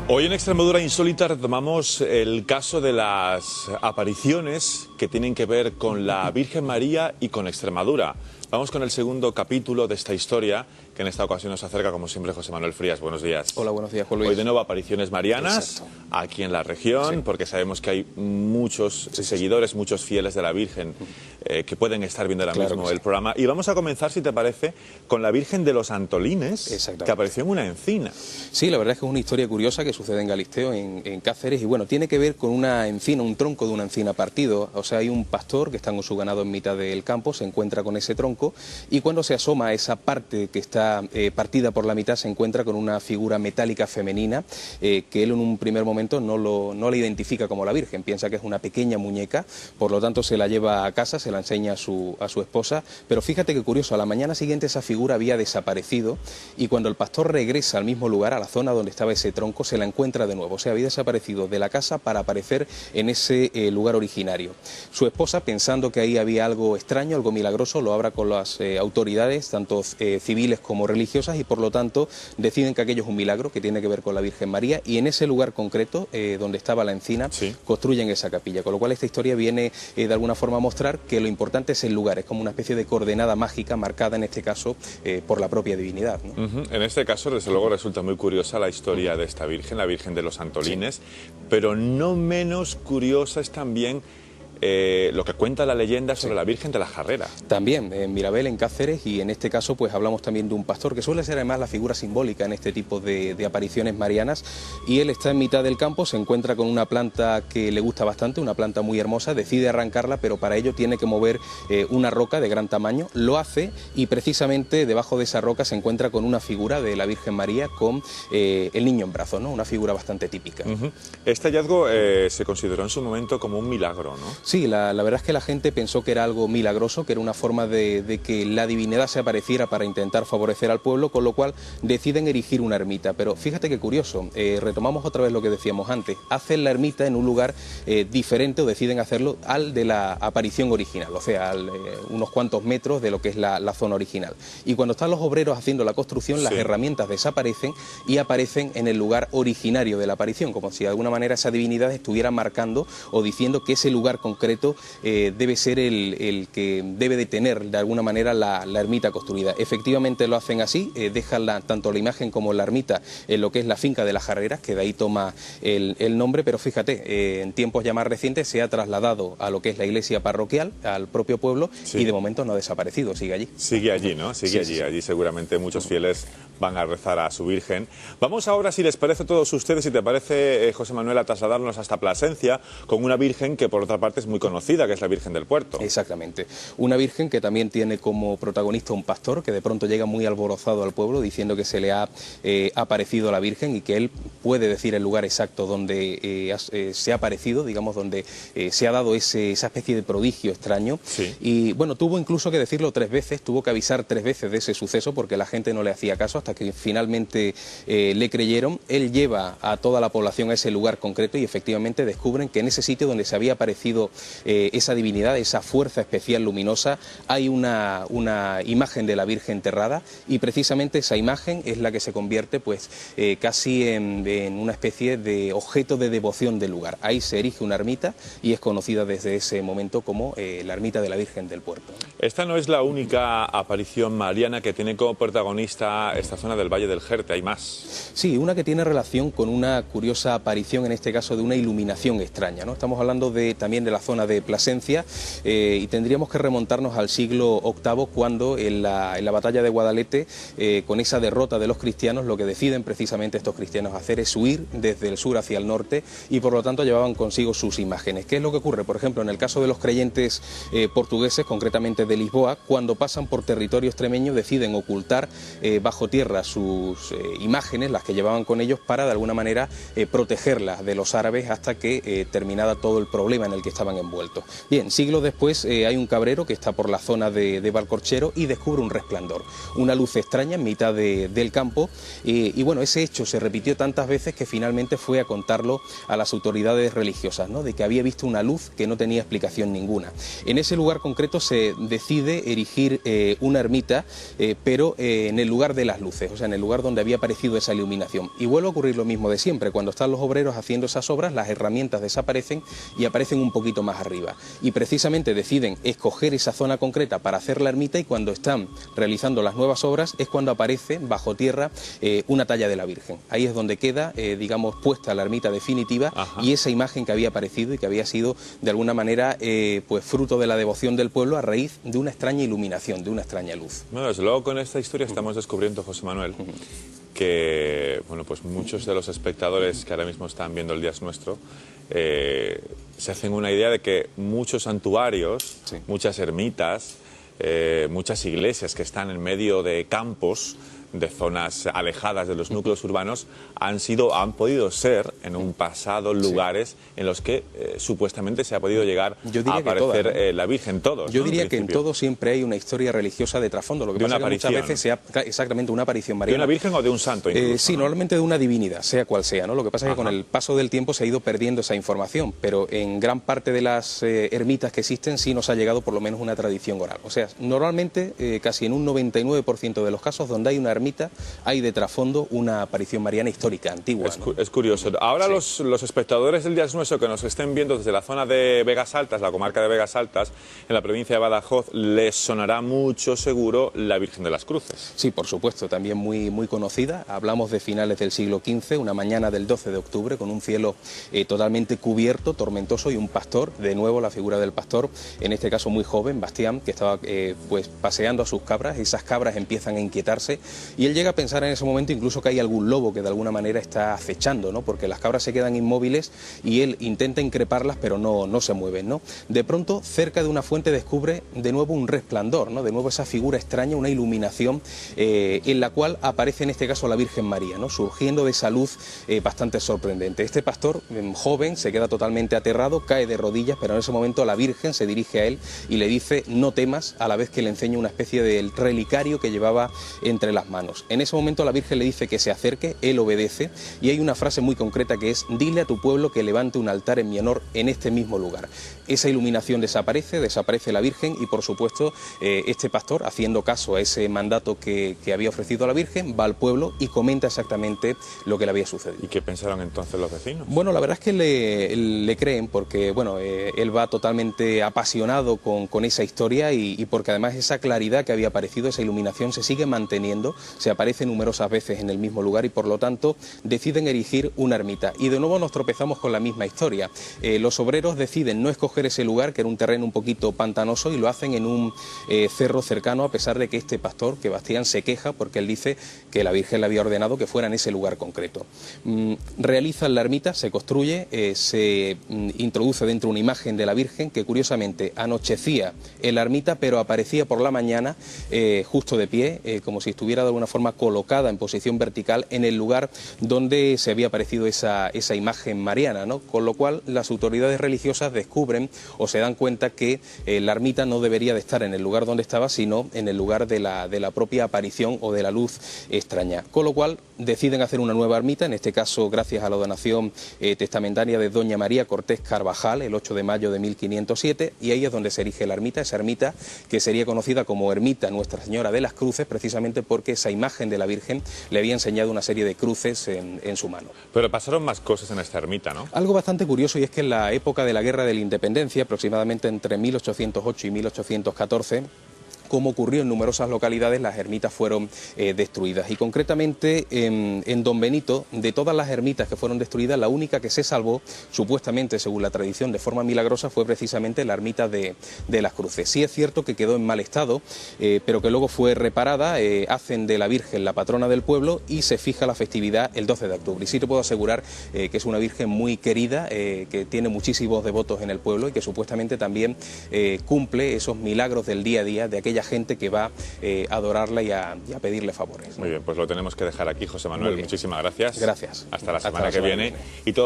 Hoy en Extremadura Insólita retomamos el caso de las apariciones que tienen que ver con la Virgen María y con Extremadura. Vamos con el segundo capítulo de esta historia, que en esta ocasión nos acerca, como siempre, José Manuel Frías. Buenos días. Hola, buenos días, Juan Luis. Hoy de nuevo apariciones marianas. Exacto. Aquí en la región, porque sabemos que hay muchos seguidores, muchos fieles de la Virgen que pueden estar viendo ahora mismo el programa. Y vamos a comenzar, si te parece, con la Virgen de los Antolines, que apareció en una encina. Sí, la verdad es que es una historia curiosa que sucede en Galisteo, en Cáceres, y bueno, tiene que ver con una encina, un tronco de una encina partido. O sea, hay un pastor que está con su ganado en mitad del campo, se encuentra con ese tronco, y cuando se asoma a esa parte que está partida por la mitad, se encuentra con una figura metálica femenina que él en un primer momento no la identifica como la Virgen, piensa que es una pequeña muñeca, por lo tanto se la lleva a casa, se la enseña a su esposa, pero fíjate que curioso, a la mañana siguiente esa figura había desaparecido y cuando el pastor regresa al mismo lugar, a la zona donde estaba ese tronco, se la encuentra de nuevo, o sea, había desaparecido de la casa para aparecer en ese lugar originario. Su esposa, pensando que ahí había algo extraño, algo milagroso, lo habla con las autoridades, tanto civiles como religiosas, y por lo tanto deciden que aquello es un milagro, que tiene que ver con la Virgen María, y en ese lugar concreto, donde estaba la encina, construyen esa capilla, con lo cual esta historia viene de alguna forma a mostrar que lo importante es el lugar, es como una especie de coordenada mágica marcada en este caso por la propia divinidad, ¿no? En este caso, desde luego, resulta muy curiosa la historia de esta Virgen, la Virgen de los Antolines, pero no menos curiosa es también lo que cuenta la leyenda sobre la Virgen de la Jarrera. También en Mirabel, en Cáceres, y en este caso pues hablamos también de un pastor que suele ser además la figura simbólica en este tipo de apariciones marianas, y él está en mitad del campo, se encuentra con una planta que le gusta bastante, una planta muy hermosa, decide arrancarla, pero para ello tiene que mover una roca de gran tamaño, lo hace y precisamente debajo de esa roca se encuentra con una figura de la Virgen María con el niño en brazos, ¿no? Una figura bastante típica. Este hallazgo se consideró en su momento como un milagro, ¿no? Sí, la verdad es que la gente pensó que era algo milagroso, que era una forma de que la divinidad se apareciera para intentar favorecer al pueblo, con lo cual deciden erigir una ermita. Pero fíjate qué curioso, retomamos otra vez lo que decíamos antes, hacen la ermita en un lugar diferente, o deciden hacerlo al de la aparición original, o sea, unos cuantos metros de lo que es la zona original. Y cuando están los obreros haciendo la construcción, las herramientas desaparecen y aparecen en el lugar originario de la aparición, como si de alguna manera esa divinidad estuviera marcando o diciendo que ese lugar concreto debe ser el que debe de tener de alguna manera la ermita construida. Efectivamente lo hacen así, dejan tanto la imagen como la ermita en lo que es la finca de las Jarreras, que de ahí toma el nombre, pero fíjate, en tiempos ya más recientes se ha trasladado a lo que es la iglesia parroquial, al propio pueblo, y de momento no ha desaparecido, sigue allí. Sigue allí, ¿no? Sigue allí. Allí seguramente muchos fieles van a rezar a su Virgen. Vamos ahora, si les parece a todos ustedes, si te parece, José Manuel, a trasladarnos hasta Plasencia, con una Virgen que por otra parte es muy conocida, que es la Virgen del Puerto. Exactamente. Una Virgen que también tiene como protagonista un pastor que de pronto llega muy alborozado al pueblo diciendo que se le ha aparecido a la Virgen y que él puede decir el lugar exacto donde se ha aparecido, digamos, donde se ha dado esa especie de prodigio extraño. Y bueno, tuvo incluso que decirlo 3 veces, tuvo que avisar 3 veces de ese suceso porque la gente no le hacía caso hasta que finalmente le creyeron. Él lleva a toda la población a ese lugar concreto y efectivamente descubren que en ese sitio donde se había aparecido esa divinidad, esa fuerza especial luminosa, hay una imagen de la Virgen enterrada, y precisamente esa imagen es la que se convierte pues casi en una especie de objeto de devoción del lugar. Ahí se erige una ermita y es conocida desde ese momento como la ermita de la Virgen del Puerto. Esta no es la única aparición mariana que tiene como protagonista esta zona del Valle del Jerte, hay más. Sí, una que tiene relación con una curiosa aparición, en este caso de una iluminación extraña, ¿no? Estamos hablando también de la zona de Plasencia, y tendríamos que remontarnos al siglo VIII, cuando en la batalla de Guadalete, con esa derrota de los cristianos, lo que deciden precisamente estos cristianos hacer es huir desde el sur hacia el norte, y por lo tanto llevaban consigo sus imágenes. ¿Qué es lo que ocurre? Por ejemplo, en el caso de los creyentes portugueses, concretamente de Lisboa, cuando pasan por territorio extremeño deciden ocultar bajo tierra sus imágenes, las que llevaban con ellos, para de alguna manera protegerlas de los árabes hasta que terminara todo el problema en el que estaban envueltos. Bien, siglos después hay un cabrero que está por la zona de Valcorchero y descubre un resplandor, una luz extraña en mitad del campo, y bueno, ese hecho se repitió tantas veces que finalmente fue a contarlo a las autoridades religiosas, ¿no? De que había visto una luz que no tenía explicación ninguna. En ese lugar concreto se decide erigir una ermita, pero en el lugar de las luces. cruces, o sea, en el lugar donde había aparecido esa iluminación. Y vuelve a ocurrir lo mismo de siempre, cuando están los obreros haciendo esas obras, las herramientas desaparecen y aparecen un poquito más arriba. Y precisamente deciden escoger esa zona concreta para hacer la ermita, y cuando están realizando las nuevas obras es cuando aparece bajo tierra una talla de la Virgen. Ahí es donde queda, digamos, puesta la ermita definitiva. Ajá. Y esa imagen que había aparecido y que había sido de alguna manera pues fruto de la devoción del pueblo a raíz de una extraña iluminación, de una extraña luz. Bueno, desde luego con esta historia estamos descubriendo, José Manuel, que bueno, pues muchos de los espectadores que ahora mismo están viendo el Día es Nuestro se hacen una idea de que muchos santuarios, sí, muchas ermitas, muchas iglesias que están en medio de campos, de zonas alejadas de los núcleos urbanos, han podido ser en un pasado lugares, sí, en los que supuestamente se ha podido llegar a aparecer todas, ¿no? La Virgen, todos. Yo diría que en todo siempre hay una historia religiosa de trasfondo. Lo que pasa es que muchas veces sea exactamente una aparición mariana. ¿De una Virgen o de un santo incluso? Sí, ¿no? Normalmente de una divinidad, sea cual sea, ¿no? Lo que pasa es que con el paso del tiempo se ha ido perdiendo esa información, pero en gran parte de las ermitas que existen sí nos ha llegado por lo menos una tradición oral. O sea, normalmente, casi en un 99% de los casos donde hay una ermita, hay de trasfondo una aparición mariana histórica, antigua. Es curioso. Ahora sí, los espectadores del Día es Nuestro que nos estén viendo desde la zona de Vegas Altas, la comarca de Vegas Altas, en la provincia de Badajoz, les sonará mucho seguro la Virgen de las Cruces. Sí, por supuesto, también muy conocida. Hablamos de finales del siglo XV, una mañana del 12 de octubre, con un cielo totalmente cubierto, tormentoso, y un pastor, de nuevo la figura del pastor, en este caso muy joven, Bastián, que estaba pues paseando a sus cabras. Esas cabras empiezan a inquietarse y él llega a pensar en ese momento incluso que hay algún lobo que de alguna manera está acechando, ¿no? Porque las cabras se quedan inmóviles y él intenta increparlas, pero no se mueven, ¿no? De pronto, cerca de una fuente descubre de nuevo un resplandor, ¿no? De nuevo esa figura extraña, una iluminación en la cual aparece en este caso la Virgen María, ¿no? Surgiendo de esa luz bastante sorprendente. Este pastor joven se queda totalmente aterrado, cae de rodillas, pero en ese momento la Virgen se dirige a él y le dice: no temas, a la vez que le enseña una especie de relicario que llevaba entre las manos. En ese momento la Virgen le dice que se acerque, él obedece, y hay una frase muy concreta que es: dile a tu pueblo que levante un altar en mi honor en este mismo lugar. Esa iluminación desaparece la Virgen, y por supuesto este pastor, haciendo caso a ese mandato que había ofrecido a la Virgen, va al pueblo y comenta exactamente lo que le había sucedido. ¿Y qué pensaron entonces los vecinos? Bueno, la verdad es que le creen, porque bueno, él va totalmente apasionado con esa historia, y porque además esa claridad que había aparecido, esa iluminación se sigue manteniendo, se aparece numerosas veces en el mismo lugar, y por lo tanto deciden erigir una ermita. Y de nuevo nos tropezamos con la misma historia. Los obreros deciden no escoger ese lugar, que era un terreno un poquito pantanoso, y lo hacen en un cerro cercano, a pesar de que este pastor, que Bastián, se queja porque él dice que la Virgen le había ordenado que fuera en ese lugar concreto. Realizan la ermita, se construye, se introduce dentro una imagen de la Virgen que curiosamente anochecía en la ermita, pero aparecía por la mañana justo de pie, como si estuviera de alguna forma colocada en posición vertical en el lugar donde se había aparecido esa imagen mariana, ¿no? Con lo cual las autoridades religiosas descubren o se dan cuenta que la ermita no debería de estar en el lugar donde estaba, sino en el lugar de la propia aparición o de la luz extraña. Con lo cual deciden hacer una nueva ermita, en este caso gracias a la donación testamentaria de doña María Cortés Carvajal, el 8 de mayo de 1507, y ahí es donde se erige la ermita, esa ermita que sería conocida como Ermita Nuestra Señora de las Cruces, precisamente porque esa imagen de la Virgen le había enseñado una serie de cruces en su mano. Pero pasaron más cosas en esta ermita, ¿no? Algo bastante curioso, y es que en la época de la Guerra de la Independencia, aproximadamente entre 1808 y 1814, como ocurrió en numerosas localidades, las ermitas fueron destruidas. Y concretamente en Don Benito, de todas las ermitas que fueron destruidas, la única que se salvó, supuestamente según la tradición de forma milagrosa, fue precisamente la ermita de las Cruces. Sí es cierto que quedó en mal estado, pero que luego fue reparada, hacen de la Virgen la patrona del pueblo y se fija la festividad el 12 de octubre. Y sí te puedo asegurar que es una Virgen muy querida, que tiene muchísimos devotos en el pueblo y que supuestamente también cumple esos milagros del día a día de aquella gente que va a adorarla y a pedirle favores, ¿no? Muy bien, pues lo tenemos que dejar aquí, José Manuel. Muchísimas gracias. Gracias. Hasta la semana que viene. Y todo